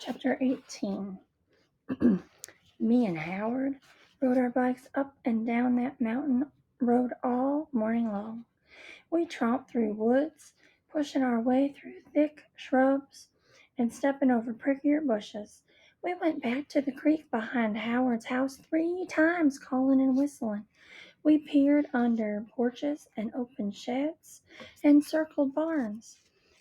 Chapter 18. Me and Howard rode our bikes up and down that mountain road all morning long. We tromped through woods, pushing our way through thick shrubs and stepping over prickier bushes. We went back to the creek behind Howard's house 3 times, calling and whistling. We peered under porches and open sheds and circled barns.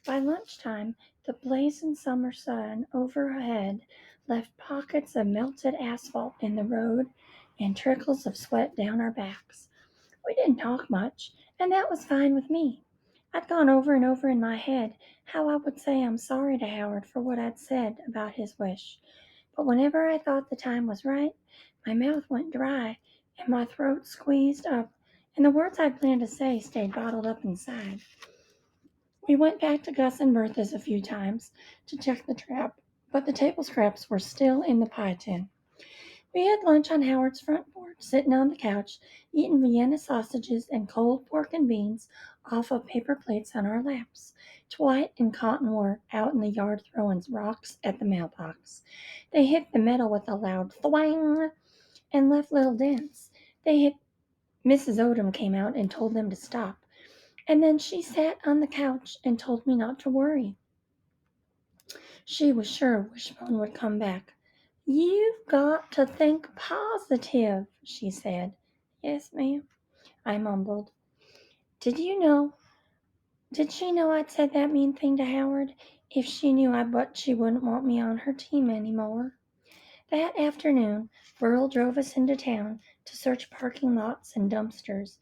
By lunchtime, the blazing summer sun overhead left pockets of melted asphalt in the road and trickles of sweat down our backs. We didn't talk much, and that was fine with me. I'd gone over and over in my head how I would say I'm sorry to Howard for what I'd said about his wish. But whenever I thought the time was right, my mouth went dry and my throat squeezed up, and the words I'd planned to say stayed bottled up inside. We went back to Gus and Bertha's a few times to check the trap, but the table scraps were still in the pie tin. We had lunch on Howard's front porch, sitting on the couch, eating Vienna sausages and cold pork and beans off of paper plates on our laps. Dwight and Cotton were out in the yard throwing rocks at the mailbox. They hit the metal with a loud thwang and left little dents. They hit Mrs. Odom came out and told them to stop, and then she sat on the couch and told me not to worry. She was sure Wishbone would come back. "You've got to think positive," she said. "Yes, ma'am," I mumbled. Did you know? Did she know I'd said that mean thing to Howard? If she knew, I bet she wouldn't want me on her team anymore. That afternoon, Burl drove us into town to search parking lots and dumpsters.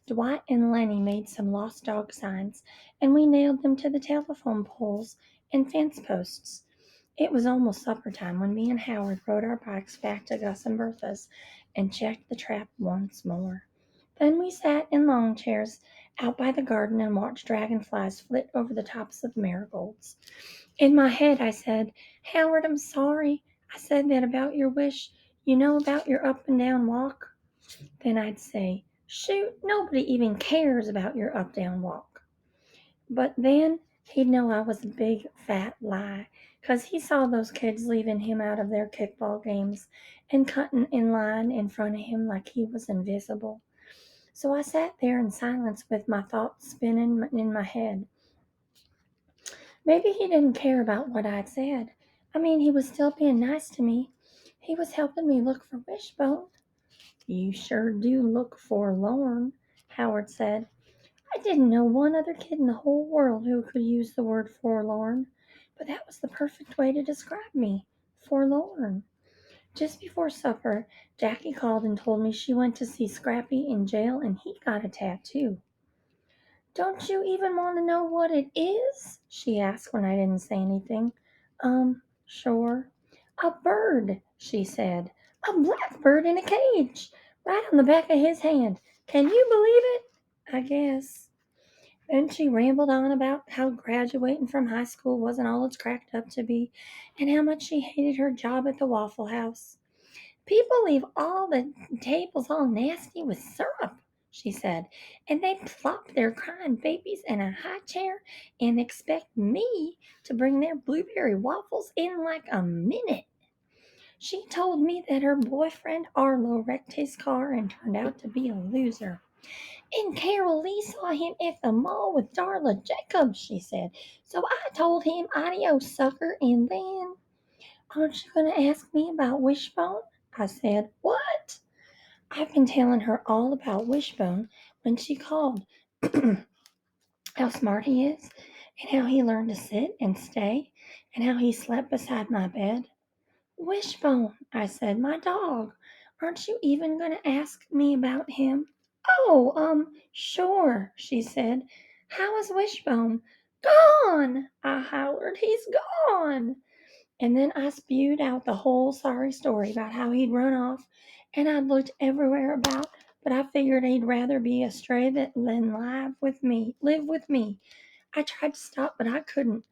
Dwight and Lenny made some lost dog signs, and we nailed them to the telephone poles and fence posts. It was almost supper time when me and Howard rode our bikes back to Gus and Bertha's and checked the trap once more. Then we sat in lawn chairs out by the garden and watched dragonflies flit over the tops of marigolds. In my head, I said, "Howard, I'm sorry. I said that about your wish. You know about your up and down walk?" Then I'd say, "Shoot, nobody even cares about your up down walk." But then he'd know I was a big fat lie, 'cause he saw those kids leaving him out of their kickball games and cutting in line in front of him like he was invisible. So I sat there in silence with my thoughts spinning in my head. Maybe he didn't care about what I'd said. I mean, he was still being nice to me. He was helping me look for Wishbone. "You sure do look forlorn," Howard said. I didn't know one other kid in the whole world who could use the word forlorn, but that was the perfect way to describe me. Forlorn. Just before supper, Jackie called and told me she went to see Scrappy in jail and he got a tattoo. "Don't you even want to know what it is?" she asked when I didn't say anything. Sure." "A bird," she said. "A blackbird in a cage, right on the back of his hand. Can you believe it?" "I guess." Then she rambled on about how graduating from high school wasn't all it's cracked up to be, and how much she hated her job at the Waffle House. "People leave all the tables all nasty with syrup," she said, "and they plop their crying babies in a high chair and expect me to bring their blueberry waffles in like a minute." She told me that her boyfriend Arlo wrecked his car and turned out to be a loser. "And Carol Lee saw him at the mall with Darla Jacobs," she said. "So I told him, 'Adios, sucker,' and then—" "Aren't you going to ask me about Wishbone?" I said. "What?" I've been telling her all about Wishbone when she called. How smart he is, and how he learned to sit and stay, and how he slept beside my bed. "Wishbone," I said, "my dog. Aren't you even going to ask me about him?" "Oh, sure," she said. "How is Wishbone?" "Gone!" I hollered. "He's gone!" And then I spewed out the whole sorry story about how he'd run off, and I'd looked everywhere about, but I figured he'd rather be a stray than live with me. I tried to stop, but I couldn't.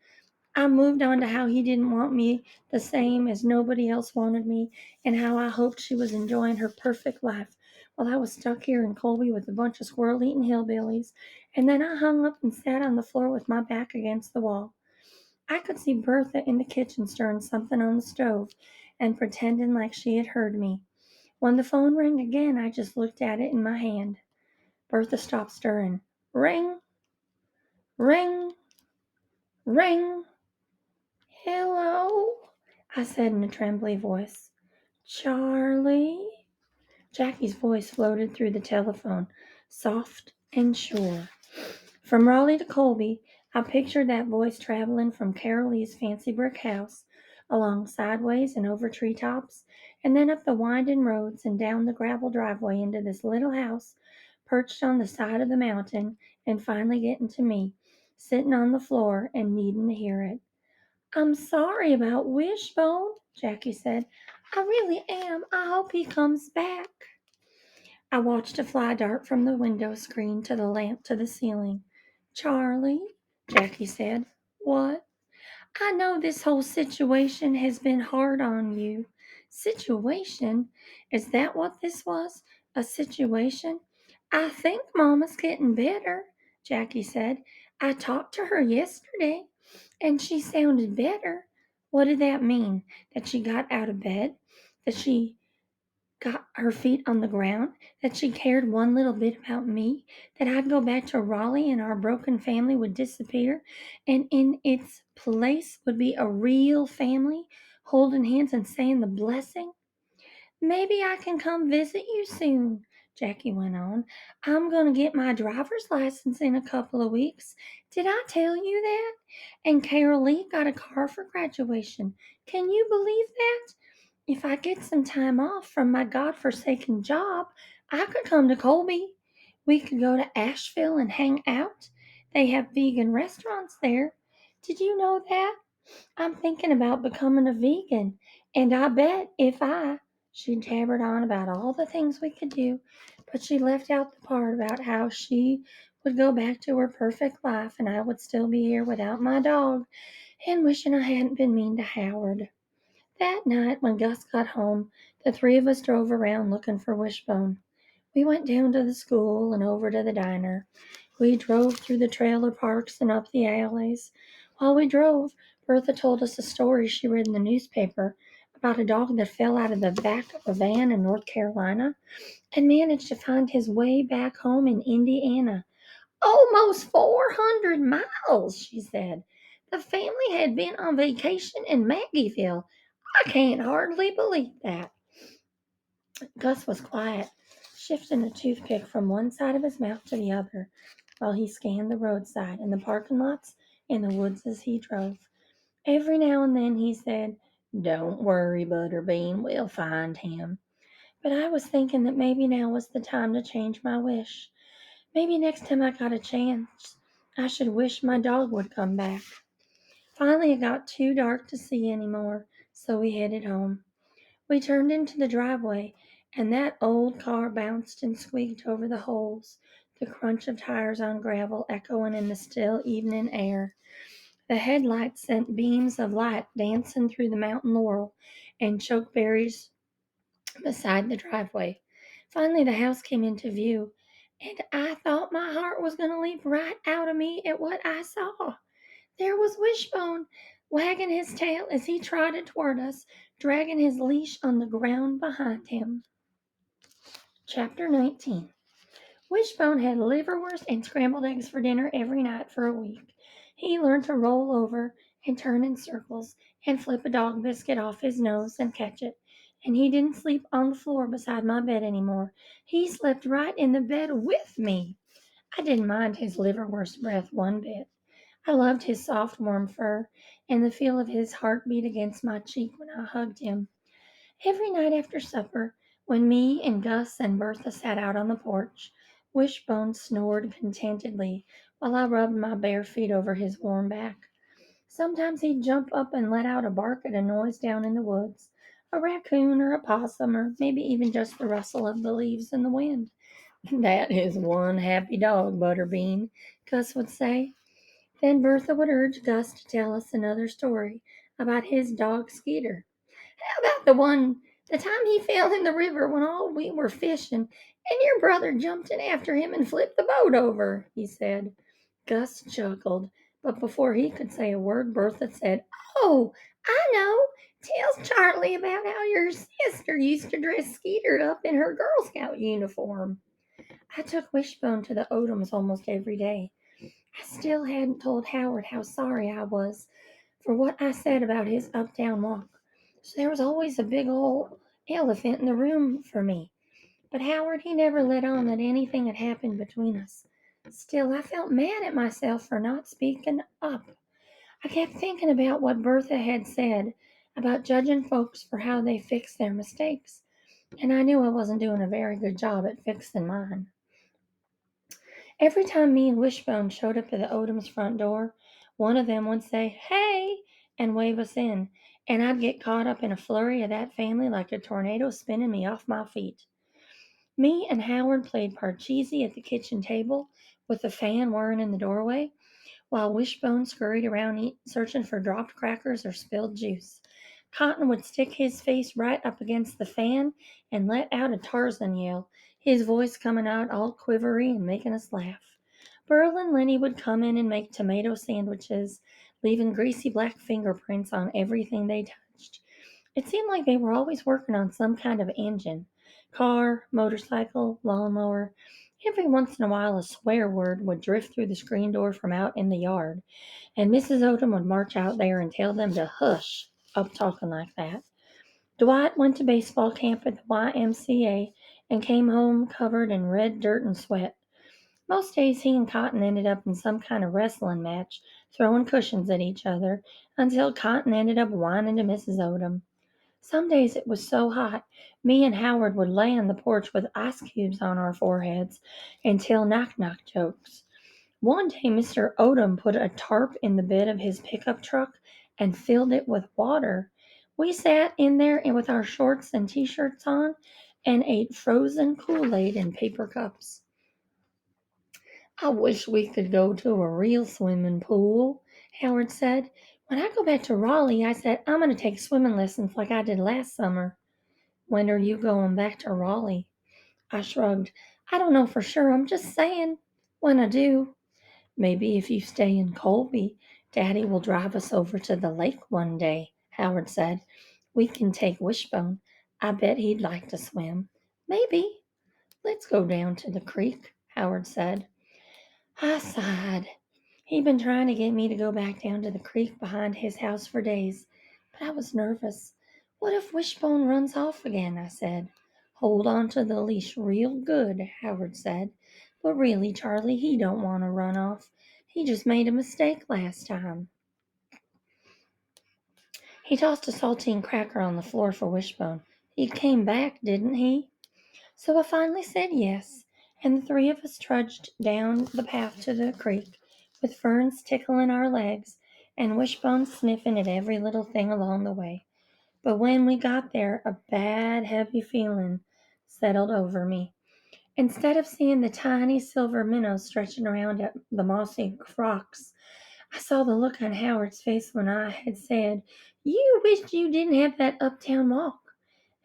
I moved on to how he didn't want me the same as nobody else wanted me, and how I hoped she was enjoying her perfect life while I was stuck here in Colby with a bunch of squirrel-eating hillbillies. And then I hung up and sat on the floor with my back against the wall. I could see Bertha in the kitchen stirring something on the stove and pretending like she had heard me. When the phone rang again, I just looked at it in my hand. Bertha stopped stirring. Ring, ring, ring. Hello, I said in a trembly voice. Charlie? Jackie's voice floated through the telephone, soft and sure. From Raleigh to Colby, I pictured that voice traveling from Carol Lee's fancy brick house, along sideways and over treetops, and then up the winding roads and down the gravel driveway into this little house perched on the side of the mountain, and finally getting to me, sitting on the floor and needing to hear it. I'm sorry about Wishbone, Jackie said. I really am. I hope he comes back. I watched a fly dart from the window screen to the lamp to the ceiling. Charlie, Jackie said. What? I know this whole situation has been hard on you. Situation? Is that what this was? A situation? I think Mama's getting better, Jackie said. I talked to her yesterday, and she sounded better. What did that mean? That she got out of bed? That she got her feet on the ground, that she cared one little bit about me, that I'd go back to Raleigh and our broken family would disappear, and in its place would be a real family holding hands and saying the blessing? Maybe I can come visit you soon, Jackie went on. I'm going to get my driver's license in a couple of weeks. Did I tell you that? And Carol Lee got a car for graduation. Can you believe that? If I get some time off from my God-forsaken job, I could come to Colby. We could go to Asheville and hang out. They have vegan restaurants there. Did you know that? I'm thinking about becoming a vegan, and I bet if I. She jabbered on about all the things we could do, but she left out the part about how she would go back to her perfect life and I would still be here without my dog and wishing I hadn't been mean to Howard. That night, when Gus got home, the three of us drove around looking for Wishbone. We went down to the school and over to the diner. We drove through the trailer parks and up the alleys. While we drove, Bertha told us a story she read in the newspaper about a dog that fell out of the back of a van in North Carolina and managed to find his way back home in Indiana. Almost 400 miles, she said. The family had been on vacation in Maggieville. I can't hardly believe that. Gus was quiet, shifting a toothpick from one side of his mouth to the other while he scanned the roadside and the parking lots and the woods as he drove. Every now and then he said, Don't worry, Butterbean, we'll find him. But I was thinking that maybe now was the time to change my wish. Maybe next time I got a chance, I should wish my dog would come back. Finally, it got too dark to see anymore, so we headed home. We turned into the driveway, and that old car bounced and squeaked over the holes, the crunch of tires on gravel echoing in the still evening air. The headlights sent beams of light dancing through the mountain laurel and chokeberries beside the driveway. Finally, the house came into view, and I thought my heart was going to leap right out of me at what I saw. There was Wishbone, wagging his tail as he trotted toward us, dragging his leash on the ground behind him. Chapter 19. Wishbone had liverwurst and scrambled eggs for dinner every night for a week. He learned to roll over and turn in circles and flip a dog biscuit off his nose and catch it. And he didn't sleep on the floor beside my bed anymore. He slept right in the bed with me. I didn't mind his liverwurst breath one bit. I loved his soft, warm fur and the feel of his heartbeat against my cheek when I hugged him. Every night after supper, when me and Gus and Bertha sat out on the porch, Wishbone snored contentedly while I rubbed my bare feet over his warm back. Sometimes he'd jump up and let out a bark at a noise down in the woods, a raccoon or a possum, or maybe even just the rustle of the leaves in the wind. That is one happy dog, Butterbean, Gus would say. Then Bertha would urge Gus to tell us another story about his dog Skeeter. How about the time he fell in the river when all we were fishing and your brother jumped in after him and flipped the boat over, he said. Gus chuckled, But before he could say a word, Bertha said, "Oh, I know. Tell Charlie about how your sister used to dress Skeeter up in her Girl Scout uniform." I took Wishbone to the Odoms almost every day. I still hadn't told Howard how sorry I was for what I said about his uptown walk. So there was always a big old elephant in the room for me. But Howard, he never let on that anything had happened between us. Still, I felt mad at myself for not speaking up. I kept thinking about what Bertha had said about judging folks for how they fix their mistakes, and I knew I wasn't doing a very good job at fixing mine. Every time me and Wishbone showed up at the Odom's front door, one of them would say, "Hey," and wave us in, and I'd get caught up in a flurry of that family like a tornado spinning me off my feet. Me and Howard played Parcheesi at the kitchen table with the fan whirring in the doorway, while Wishbone scurried around searching for dropped crackers or spilled juice. Cotton would stick his face right up against the fan and let out a Tarzan yell, his voice coming out all quivery and making us laugh. Burl and Lenny would come in and make tomato sandwiches, leaving greasy black fingerprints on everything they touched. It seemed like they were always working on some kind of engine car, motorcycle, lawnmower. Every once in a while, a swear word would drift through the screen door from out in the yard, and Mrs. Odom would march out there and tell them to hush up talking like that. Dwight went to baseball camp at the YMCA and came home covered in red dirt and sweat. Most days he and Cotton ended up in some kind of wrestling match, throwing cushions at each other, until Cotton ended up whining to Mrs. Odom. Some days it was so hot, me and Howard would lay on the porch with ice cubes on our foreheads and tell knock-knock jokes. One day Mr. Odom put a tarp in the bed of his pickup truck and filled it with water. We sat in there with our shorts and t-shirts on and ate frozen Kool-Aid in paper cups. "I wish we could go to a real swimming pool," Howard said. "When I go back to Raleigh," I said, "I'm going to take swimming lessons like I did last summer." "When are you going back to Raleigh?" I shrugged. "I don't know for sure. I'm just saying when I do." "Maybe if you stay in Colby, Daddy will drive us over to the lake one day," Howard said. "We can take Wishbone. I bet he'd like to swim." "Maybe. Let's go down to the creek," Howard said. I sighed. He'd been trying to get me to go back down to the creek behind his house for days, but I was nervous. "What if Wishbone runs off again?" I said. "Hold on to the leash real good," Howard said. "But really, Charlie, he don't want to run off. He just made a mistake last time." He tossed a saltine cracker on the floor for Wishbone. "He came back, didn't he?" So I finally said yes, and the three of us trudged down the path to the creek, with ferns tickling our legs and Wishbone sniffing at every little thing along the way. But when we got there, a bad, heavy feeling settled over me. Instead of seeing the tiny silver minnows stretching around at the mossy rocks, I saw the look on Howard's face when I had said, "You wished you didn't have that uptown walk."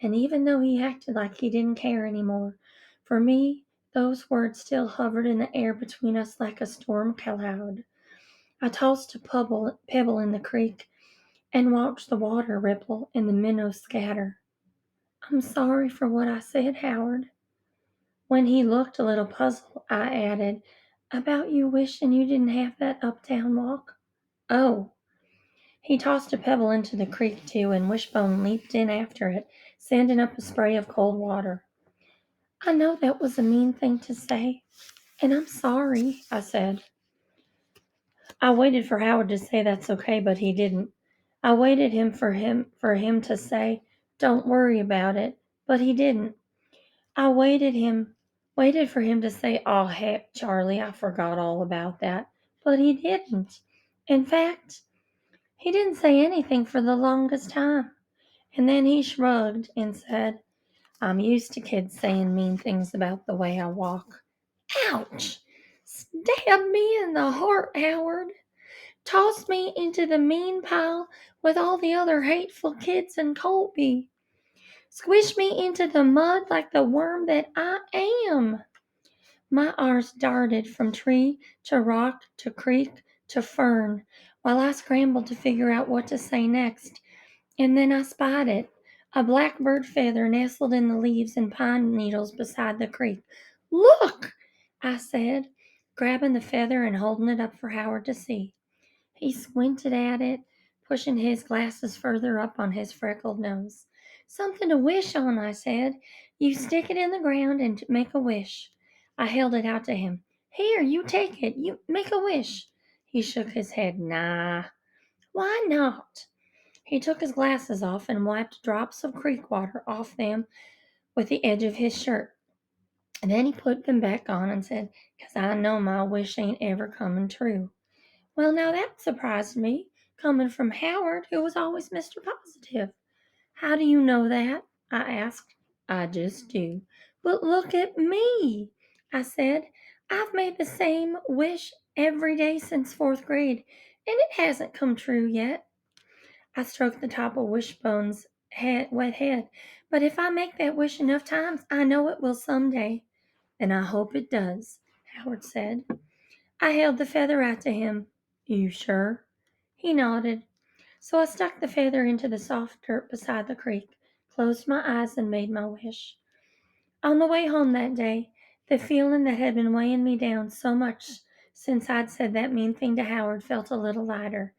And even though he acted like he didn't care anymore, for me, those words still hovered in the air between us like a storm cloud. I tossed a pebble in the creek and watched the water ripple and the minnows scatter. "I'm sorry for what I said, Howard." When he looked a little puzzled, I added, "About you wishing you didn't have that uptown walk?" "Oh." He tossed a pebble into the creek, too, and Wishbone leaped in after it, sending up a spray of cold water. "I know that was a mean thing to say, and I'm sorry," I said. I waited for Howard to say that's okay, but he didn't. I waited for him to say, "Don't worry about it," but he didn't. I waited for him to say, "Oh heck, Charlie, I forgot all about that," but he didn't. In fact, he didn't say anything for the longest time. And then he shrugged and said, "I'm used to kids saying mean things about the way I walk." Ouch! Stabbed me in the heart, Howard. Tossed me into the mean pile with all the other hateful kids in Colby. Squished me into the mud like the worm that I am. My arms darted from tree to rock to creek to Fern while I scrambled to figure out what to say next. And then I spied it, a blackbird feather nestled in the leaves and pine needles beside the creek. Look, I said, grabbing the feather and holding it up for Howard to see. He squinted at it, pushing his glasses further up on his freckled nose. Something to wish on, I said. You stick it in the ground and make a wish. I held it out to him. Here, you take it. You make a wish. He shook his head. Nah. Why not? He took his glasses off and wiped drops of creek water off them with the edge of his shirt. And then he put them back on and said, 'Cause I know my wish ain't ever coming true. Well, now that surprised me, coming from Howard, who was always Mr. Positive. How do you know that? I asked. I just do. But look at me, I said. I've made the same wish every day since fourth grade, and it hasn't come true yet. I stroked the top of Wishbone's wet head. But if I make that wish enough times, I know it will someday. And I hope it does, Howard said. I held the feather out to him. You sure? He nodded. So I stuck the feather into the soft dirt beside the creek, closed my eyes, and made my wish. On the way home that day, the feeling that had been weighing me down so much since I'd said that mean thing to Howard felt a little lighter.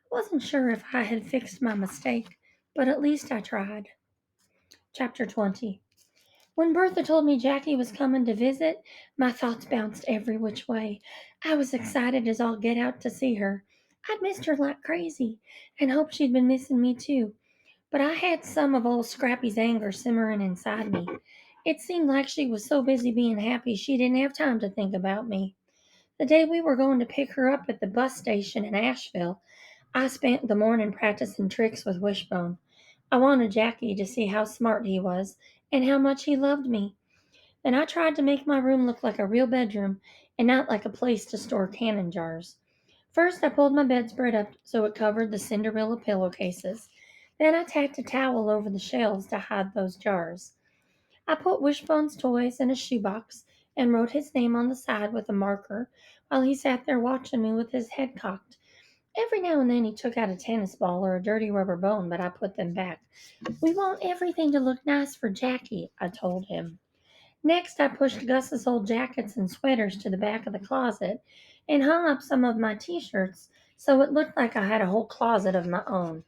I wasn't sure if I had fixed my mistake, but at least I tried. Chapter 20. When Bertha told me Jackie was coming to visit, my thoughts bounced every which way. I was excited as all get out to see her. I'd missed her like crazy, and hoped she'd been missing me too. But I had some of old Scrappy's anger simmering inside me. It seemed like she was so busy being happy she didn't have time to think about me. The day we were going to pick her up at the bus station in Asheville, I spent the morning practicing tricks with Wishbone. I wanted Jackie to see how smart he was and how much he loved me. Then I tried to make my room look like a real bedroom and not like a place to store cannon jars. First, I pulled my bedspread up so it covered the Cinderella pillowcases. Then I tacked a towel over the shelves to hide those jars. I put Wishbone's toys in a shoebox and wrote his name on the side with a marker while he sat there watching me with his head cocked. Every now and then he took out a tennis ball or a dirty rubber bone, but I put them back. We want everything to look nice for Jackie, I told him. Next, I pushed Gus's old jackets and sweaters to the back of the closet and hung up some of my t-shirts so it looked like I had a whole closet of my own.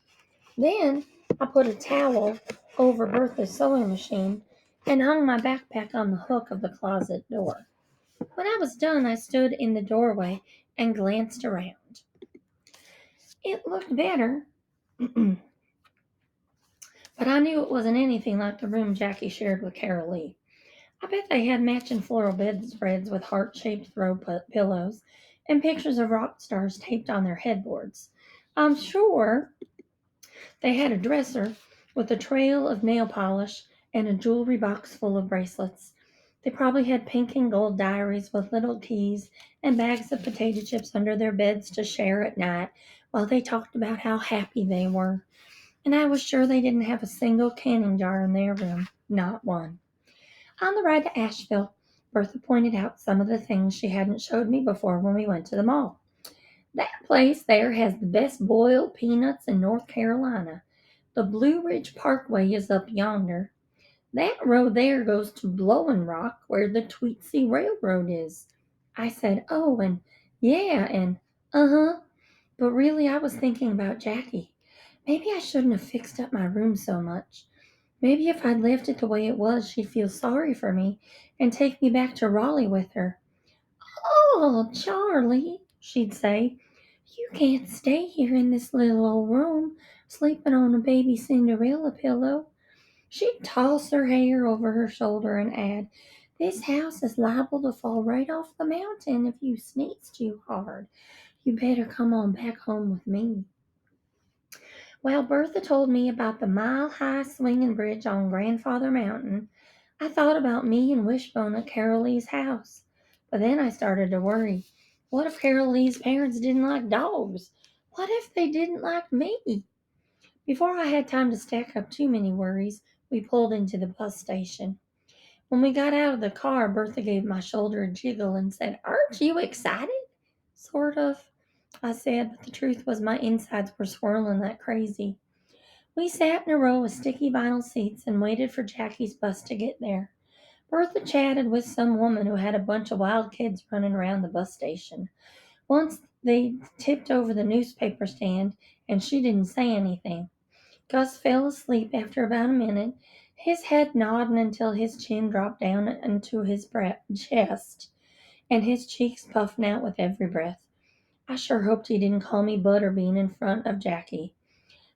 Then I put a towel over Bertha's sewing machine and hung my backpack on the hook of the closet door. When I was done, I stood in the doorway and glanced around. It looked better, but I knew it wasn't anything like the room Jackie shared with Carol Lee. I bet they had matching floral bedspreads with heart-shaped throw pillows and pictures of rock stars taped on their headboards. I'm sure they had a dresser with a trail of nail polish and a jewelry box full of bracelets. They probably had pink and gold diaries with little keys and bags of potato chips under their beds to share at night while they talked about how happy they were. And I was sure they didn't have a single canning jar in their room, not one. On the ride to Asheville, Bertha pointed out some of the things she hadn't showed me before when we went to the mall. That place there has the best boiled peanuts in North Carolina. The Blue Ridge Parkway is up yonder. That road there goes to Blowing Rock, where the Tweetsy Railroad is. I said, oh, and yeah, and uh-huh. But really, I was thinking about Jackie. Maybe I shouldn't have fixed up my room so much. Maybe if I'd left it the way it was, she'd feel sorry for me and take me back to Raleigh with her. Oh, Charlie, she'd say, you can't stay here in this little old room, sleeping on a baby Cinderella pillow. She'd toss her hair over her shoulder and add, this house is liable to fall right off the mountain if you sneeze too hard. You better come on back home with me. While Bertha told me about the mile-high swinging bridge on Grandfather Mountain, I thought about me and Wishbone at Carol Lee's house. But then I started to worry. What if Carol Lee's parents didn't like dogs? What if they didn't like me? Before I had time to stack up too many worries, we pulled into the bus station. When we got out of the car, Bertha gave my shoulder a jiggle and said, Aren't you excited? Sort of. I said, but the truth was my insides were swirling like crazy. We sat in a row of sticky vinyl seats and waited for Jackie's bus to get there. Bertha chatted with some woman who had a bunch of wild kids running around the bus station. Once they tipped over the newspaper stand, and she didn't say anything. Gus fell asleep after about a minute, his head nodding until his chin dropped down into his chest, and his cheeks puffing out with every breath. I sure hoped he didn't call me Butterbean in front of Jackie.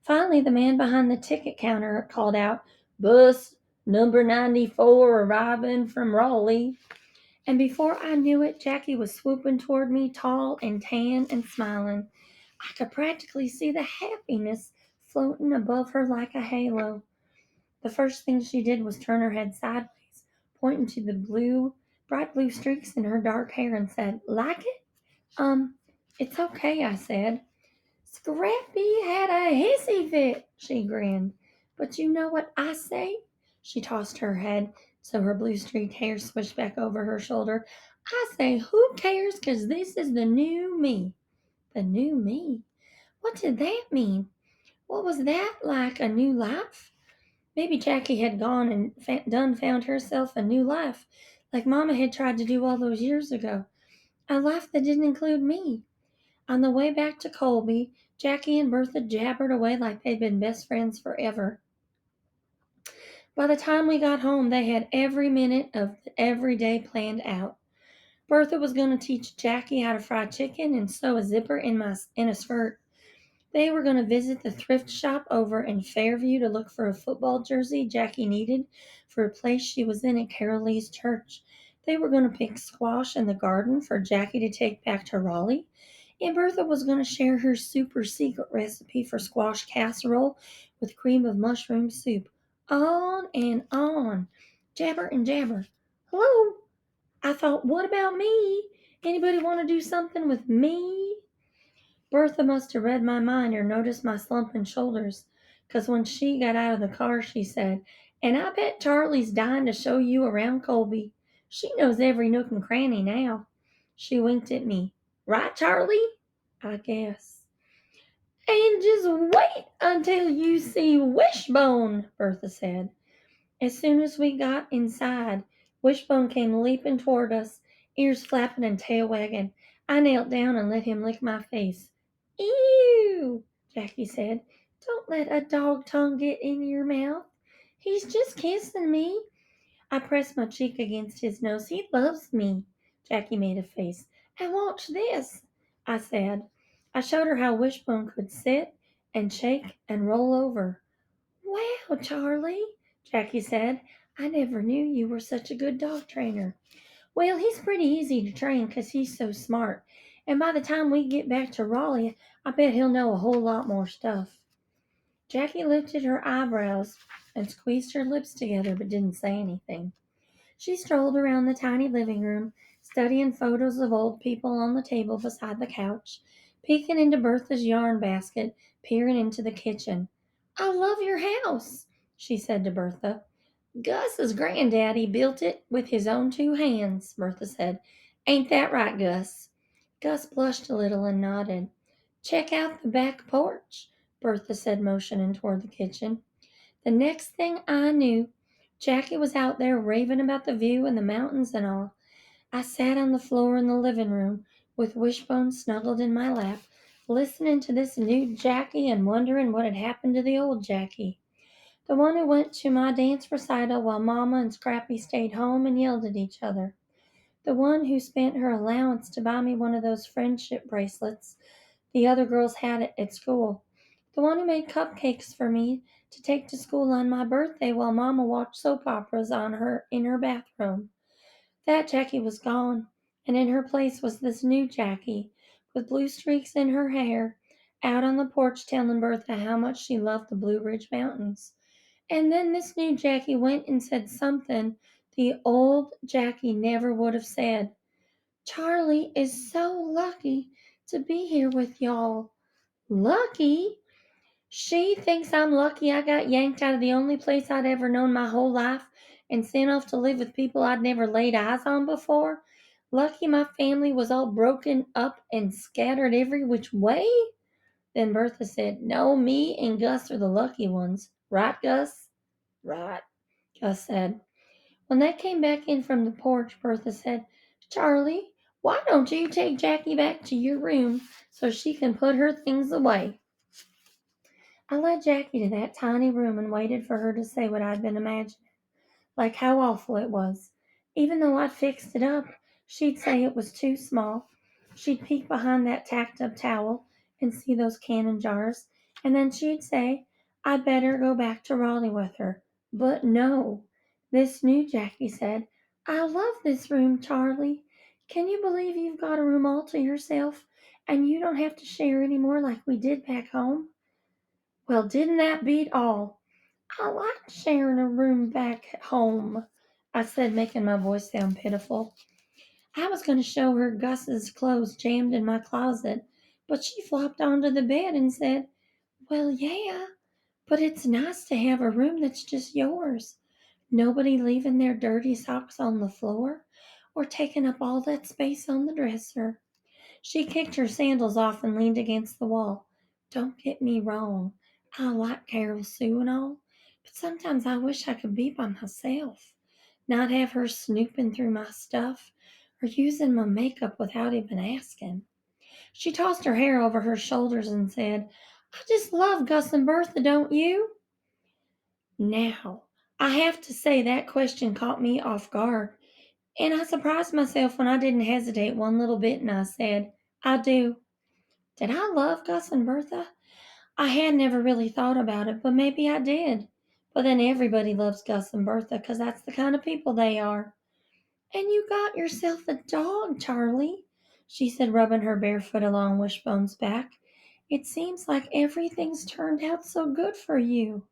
Finally, the man behind the ticket counter called out, "Bus number 94 arriving from Raleigh." And before I knew it, Jackie was swooping toward me, tall and tan and smiling. I could practically see the happiness floating above her like a halo. The first thing she did was turn her head sideways, pointing to the bright blue streaks in her dark hair, and said, "Like it?" Um, it's okay, I said. "Scrappy had a hissy fit," she grinned. "But you know what I say?" She tossed her head so her blue streaked hair swished back over her shoulder. "I say, who cares? 'Cause this is the new me." The new me? What did that mean? What was that like, a new life? Maybe Jackie had gone and found herself a new life, like Mama had tried to do all those years ago. A life that didn't include me. On the way back to Colby, Jackie and Bertha jabbered away like they'd been best friends forever. By the time we got home, they had every minute of every day planned out. Bertha was going to teach Jackie how to fry chicken and sew a zipper in a skirt. They were going to visit the thrift shop over in Fairview to look for a football jersey Jackie needed for a place she was in at Carol Lee's church. They were going to pick squash in the garden for Jackie to take back to Raleigh. And Bertha was going to share her super secret recipe for squash casserole with cream of mushroom soup. On and on. Jabber and jabber. "Hello?" I thought, what about me? Anybody want to do something with me? Bertha must have read my mind or noticed my slumping shoulders, 'cause when she got out of the car, she said, "And I bet Charlie's dying to show you around Colby. She knows every nook and cranny now." She winked at me. "Right, Charlie?" "I guess." "And just wait until you see Wishbone," Bertha said. As soon as we got inside, Wishbone came leaping toward us, ears flapping and tail wagging. I knelt down and let him lick my face. "Ew," Jackie said. "Don't let a dog tongue get in your mouth. He's just kissing me." I pressed my cheek against his nose. "He loves me." Jackie made a face. "And watch this," I said. I showed her how Wishbone could sit and shake and roll over. "Wow, Charlie," Jackie said. "I never knew you were such a good dog trainer." "Well, he's pretty easy to train 'cause he's so smart. And by the time we get back to Raleigh, I bet he'll know a whole lot more stuff." Jackie lifted her eyebrows and squeezed her lips together but didn't say anything. She strolled around the tiny living room, studying photos of old people on the table beside the couch, peeking into Bertha's yarn basket, peering into the kitchen. "I love your house," she said to Bertha. "Gus's granddaddy built it with his own two hands," Bertha said. "Ain't that right, Gus?" Gus blushed a little and nodded. "Check out the back porch," Bertha said, motioning toward the kitchen. The next thing I knew, Jackie was out there raving about the view and the mountains and all. I sat on the floor in the living room with Wishbone snuggled in my lap, listening to this new Jackie and wondering what had happened to the old Jackie. The one who went to my dance recital while Mama and Scrappy stayed home and yelled at each other. The one who spent her allowance to buy me one of those friendship bracelets the other girls had it at school. The one who made cupcakes for me to take to school on my birthday while Mama watched soap operas on her in her bathroom. That Jackie was gone, and in her place was this new Jackie, with blue streaks in her hair, out on the porch telling Bertha how much she loved the Blue Ridge Mountains. And then this new Jackie went and said something the old Jackie never would have said. "Charlie is so lucky to be here with y'all." "Lucky?" "She thinks I'm lucky I got yanked out of the only place I'd ever known my whole life and sent off to live with people I'd never laid eyes on before. Lucky my family was all broken up and scattered every which way? Then Bertha said, No, me and Gus are the lucky ones. Right, Gus? Right, Gus said. When they came back in from the porch, Bertha said, Charlie, why don't you take Jackie back to your room so she can put her things away? I led Jackie to that tiny room and waited for her to say what I'd been imagining, like how awful it was. Even though I'd fixed it up, she'd say it was too small. She'd peek behind that tacked up towel and see those cannon jars, and then she'd say I'd better go back to Raleigh with her. But no, this new Jackie said, I love this room, Charlie. Can you believe you've got a room all to yourself and you don't have to share any more like we did back home? Well, didn't that beat all? I like sharing a room back at home, I said, making my voice sound pitiful. I was going to show her Gus's clothes jammed in my closet, but she flopped onto the bed and said, Well, yeah, but it's nice to have a room that's just yours. Nobody leaving their dirty socks on the floor or taking up all that space on the dresser. She kicked her sandals off and leaned against the wall. Don't get me wrong. I like Carol Sue and all, but sometimes I wish I could be by myself, not have her snooping through my stuff or using my makeup without even asking. She tossed her hair over her shoulders and said, I just love Gus and Bertha, don't you? Now, I have to say that question caught me off guard, and I surprised myself when I didn't hesitate one little bit and I said, I do. Did I love Gus and Bertha? I had never really thought about it, but maybe I did. But then everybody loves Gus and Bertha 'cause that's the kind of people they are. And you got yourself a dog, Charlie, she said, rubbing her bare foot along Wishbone's back. It seems like everything's turned out so good for you.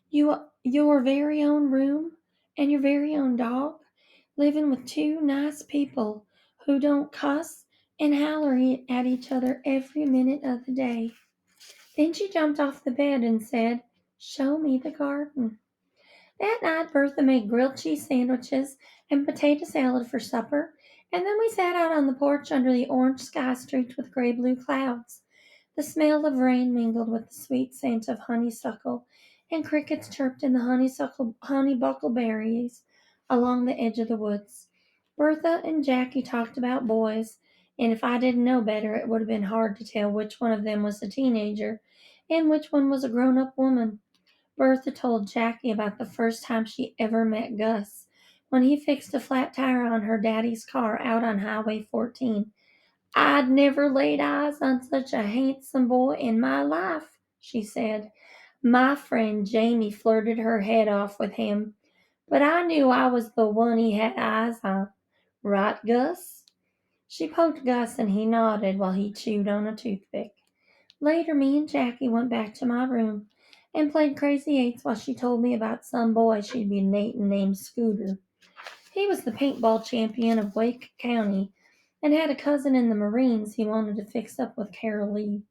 Your very own room and your very own dog, living with two nice people who don't cuss and holler at each other every minute of the day. Then she jumped off the bed and said, Show me the garden. That night Bertha made grilled cheese sandwiches and potato salad for supper, and then we sat out on the porch under the orange sky streaked with gray blue clouds. The smell of rain mingled with the sweet scent of honeysuckle, and crickets chirped in the honeybuckle berries along the edge of the woods. Bertha and Jackie talked about boys, and if I didn't know better, it would have been hard to tell which one of them was a teenager and which one was a grown up woman. Bertha told Jackie about the first time she ever met Gus, when he fixed a flat tire on her daddy's car out on Highway 14. I'd never laid eyes on such a handsome boy in my life, she said. My friend Jamie flirted her head off with him, but I knew I was the one he had eyes on. Right, Gus? She poked Gus and he nodded while he chewed on a toothpick. Later, me and Jackie went back to my room and played crazy eights while she told me about some boy she'd been dating named Scooter. He was the paintball champion of Wake County and had a cousin in the Marines he wanted to fix up with Carol Lee.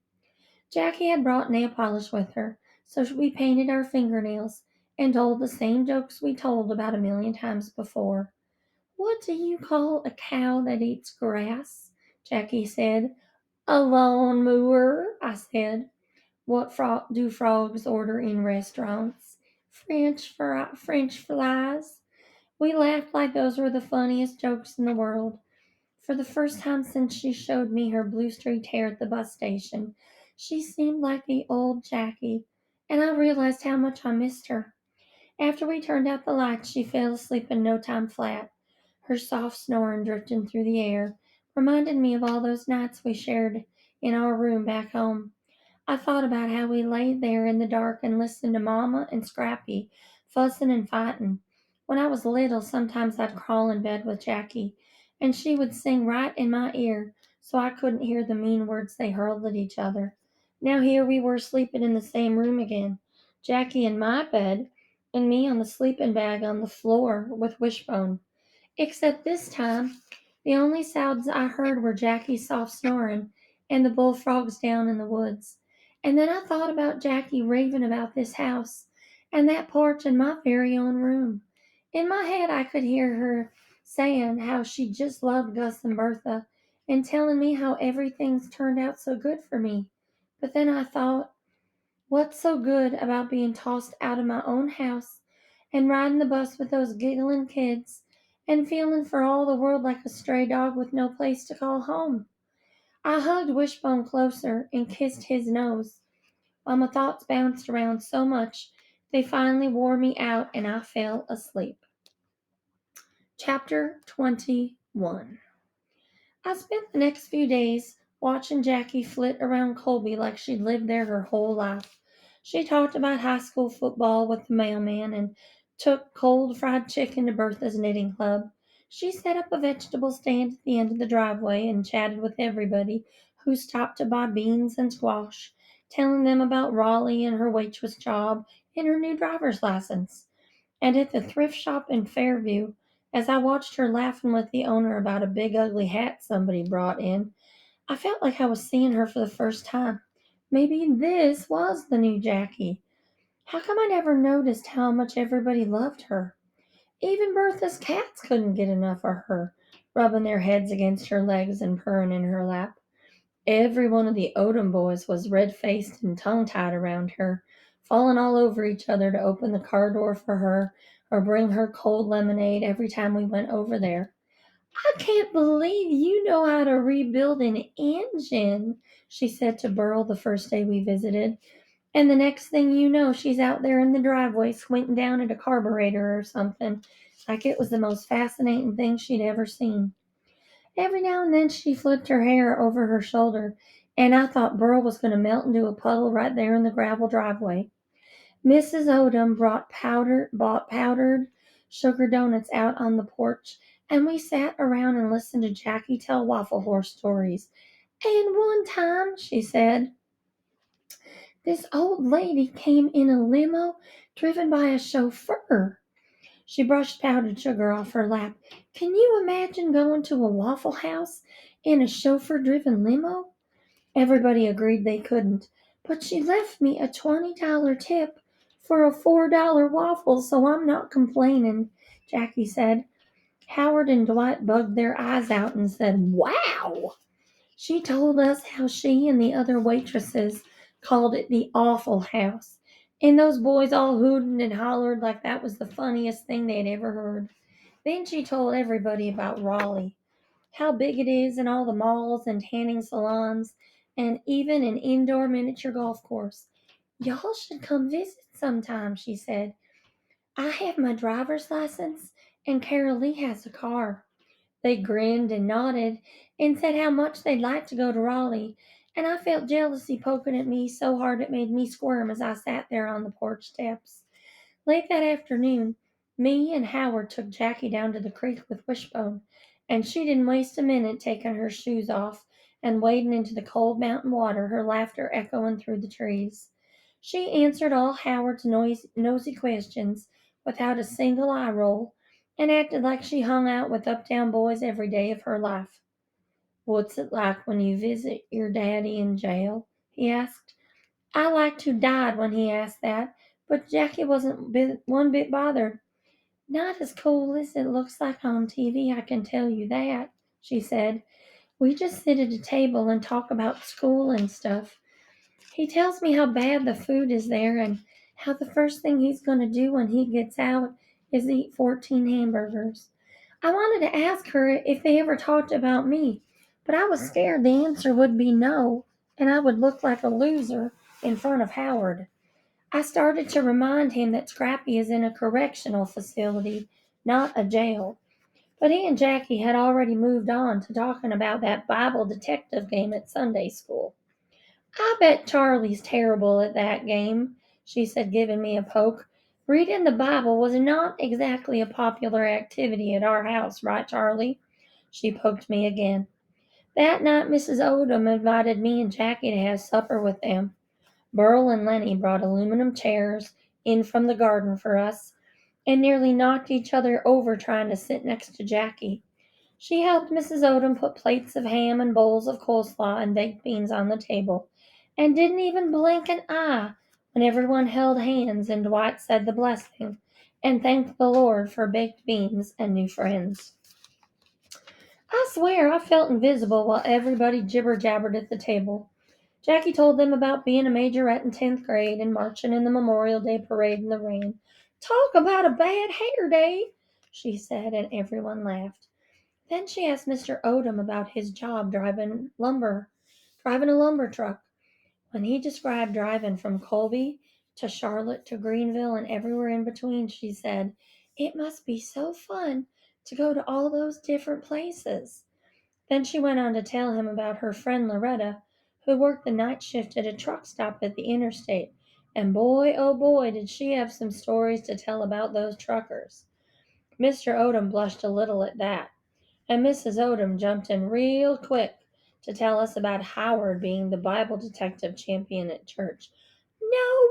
Jackie had brought nail polish with her, so we painted our fingernails and told the same jokes we told about a million times before. What do you call a cow that eats grass? Jackie said. A lawn mower, I said. What do frogs order in restaurants? French fries. We laughed like those were the funniest jokes in the world. For the first time since she showed me her blue streaked hair at the bus station, she seemed like the old Jackie, and I realized how much I missed her. After we turned out the lights, she fell asleep in no time flat. Her soft snoring drifting through the air reminded me of all those nights we shared in our room back home. I thought about how we lay there in the dark and listened to Mama and Scrappy fussing and fighting. When I was little, sometimes I'd crawl in bed with Jackie, and she would sing right in my ear so I couldn't hear the mean words they hurled at each other. Now here we were sleeping in the same room again, Jackie in my bed, and me on the sleeping bag on the floor with Wishbone. Except this time, the only sounds I heard were Jackie's soft snoring and the bullfrogs down in the woods. And then I thought about Jackie raving about this house and that porch and my very own room. In my head, I could hear her saying how she just loved Gus and Bertha, and telling me how everything's turned out so good for me. But then I thought, what's so good about being tossed out of my own house and riding the bus with those giggling kids and feeling for all the world like a stray dog with no place to call home? I hugged Wishbone closer and kissed his nose, while my thoughts bounced around so much they finally wore me out and I fell asleep. Chapter 21. I spent the next few days watching Jackie flit around Colby like she'd lived there her whole life. She talked about high school football with the mailman and took cold fried chicken to Bertha's knitting club. She set up a vegetable stand at the end of the driveway and chatted with everybody who stopped to buy beans and squash, telling them about Raleigh and her waitress job and her new driver's license. And at the thrift shop in Fairview, as I watched her laughing with the owner about a big ugly hat somebody brought in, I felt like I was seeing her for the first time. Maybe this was the new Jackie. How come I never noticed how much everybody loved her? Even Bertha's cats couldn't get enough of her, rubbing their heads against her legs and purring in her lap. Every one of the Odom boys was red faced and tongue tied around her, falling all over each other to open the car door for her or bring her cold lemonade every time we went over there. I can't believe you know how to rebuild an engine, she said to Burl the first day we visited. And the next thing you know, she's out there in the driveway squinting down at a carburetor or something, like it was the most fascinating thing she'd ever seen. Every now and then she flipped her hair over her shoulder, and I thought Burl was going to melt into a puddle right there in the gravel driveway. Mrs. Odom bought powdered sugar donuts out on the porch, and we sat around and listened to Jackie tell Waffle Horse stories. And one time, she said, this old lady came in a limo driven by a chauffeur. She brushed powdered sugar off her lap. Can you imagine going to a Waffle House in a chauffeur driven limo? Everybody agreed they couldn't. But she left me a $20 tip for a $4 waffle, so I'm not complaining, Jackie said. Howard and Dwight bugged their eyes out and said, Wow! She told us how she and the other waitresses called it the Awful House. And those boys all hooted and hollered like that was the funniest thing they'd ever heard. Then she told everybody about Raleigh, how big it is, and all the malls and tanning salons, and even an indoor miniature golf course. Y'all should come visit sometime, she said. I have my driver's license, and Carol Lee has a car. They grinned and nodded and said how much they'd like to go to Raleigh, and I felt jealousy poking at me so hard it made me squirm as I sat there on the porch steps. Late that afternoon, me and Howard took Jackie down to the creek with Wishbone, and she didn't waste a minute taking her shoes off and wading into the cold mountain water, her laughter echoing through the trees. She answered all Howard's nosy questions without a single eye roll, and acted like she hung out with uptown boys every day of her life. What's it like when you visit your daddy in jail? He asked. I liked who died when he asked that, but Jackie wasn't one bit bothered. Not as cool as it looks like on TV, I can tell you that, she said. We just sit at a table and talk about school and stuff. He tells me how bad the food is there and how the first thing he's going to do when he gets out is eat 14 hamburgers. I wanted to ask her if they ever talked about me, but I was scared the answer would be no, and I would look like a loser in front of Howard. I started to remind him that Scrappy is in a correctional facility, not a jail. But he and Jackie had already moved on to talking about that Bible detective game at Sunday school. I bet Charlie's terrible at that game, she said, giving me a poke. Reading the Bible was not exactly a popular activity at our house, right, Charlie? She poked me again. That night, Mrs. Odom invited me and Jackie to have supper with them. Burl and Lenny brought aluminum chairs in from the garden for us and nearly knocked each other over trying to sit next to Jackie. She helped Mrs. Odom put plates of ham and bowls of coleslaw and baked beans on the table, and didn't even blink an eye when everyone held hands and Dwight said the blessing and thanked the Lord for baked beans and new friends. I swear I felt invisible while everybody jibber-jabbered at the table. Jackie told them about being a majorette in 10th grade and marching in the Memorial Day parade in the rain. Talk about a bad hair day, she said, and everyone laughed. Then she asked Mr. Odom about his job driving a lumber truck. When he described driving from Colby to Charlotte to Greenville and everywhere in between, she said, "It must be so fun to go to all those different places." Then she went on to tell him about her friend Loretta, who worked the night shift at a truck stop at the interstate. And boy, oh boy, did she have some stories to tell about those truckers. Mr. Odom blushed a little at that, and Mrs. Odom jumped in real quick to tell us about Howard being the Bible detective champion at church. "No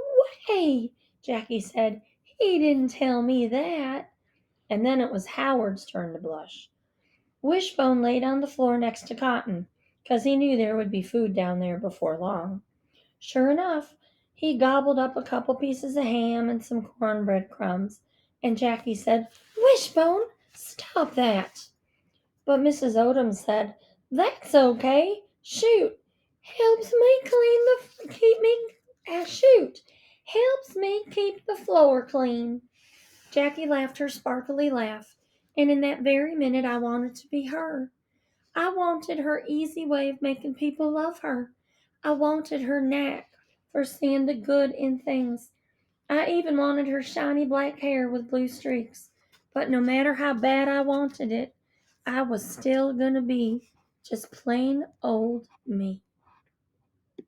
way!" Jackie said. "He didn't tell me that." And then it was Howard's turn to blush. Wishbone laid on the floor next to Cotton, 'cause he knew there would be food down there before long. Sure enough, he gobbled up a couple pieces of ham and some cornbread crumbs, and Jackie said, "Wishbone, stop that." But Mrs. Odom said, "That's okay. Shoot. Helps me keep the floor clean." Jackie laughed her sparkly laugh, and in that very minute I wanted to be her. I wanted her easy way of making people love her. I wanted her knack for seeing the good in things. I even wanted her shiny black hair with blue streaks. But no matter how bad I wanted it, I was still gonna be just plain old me.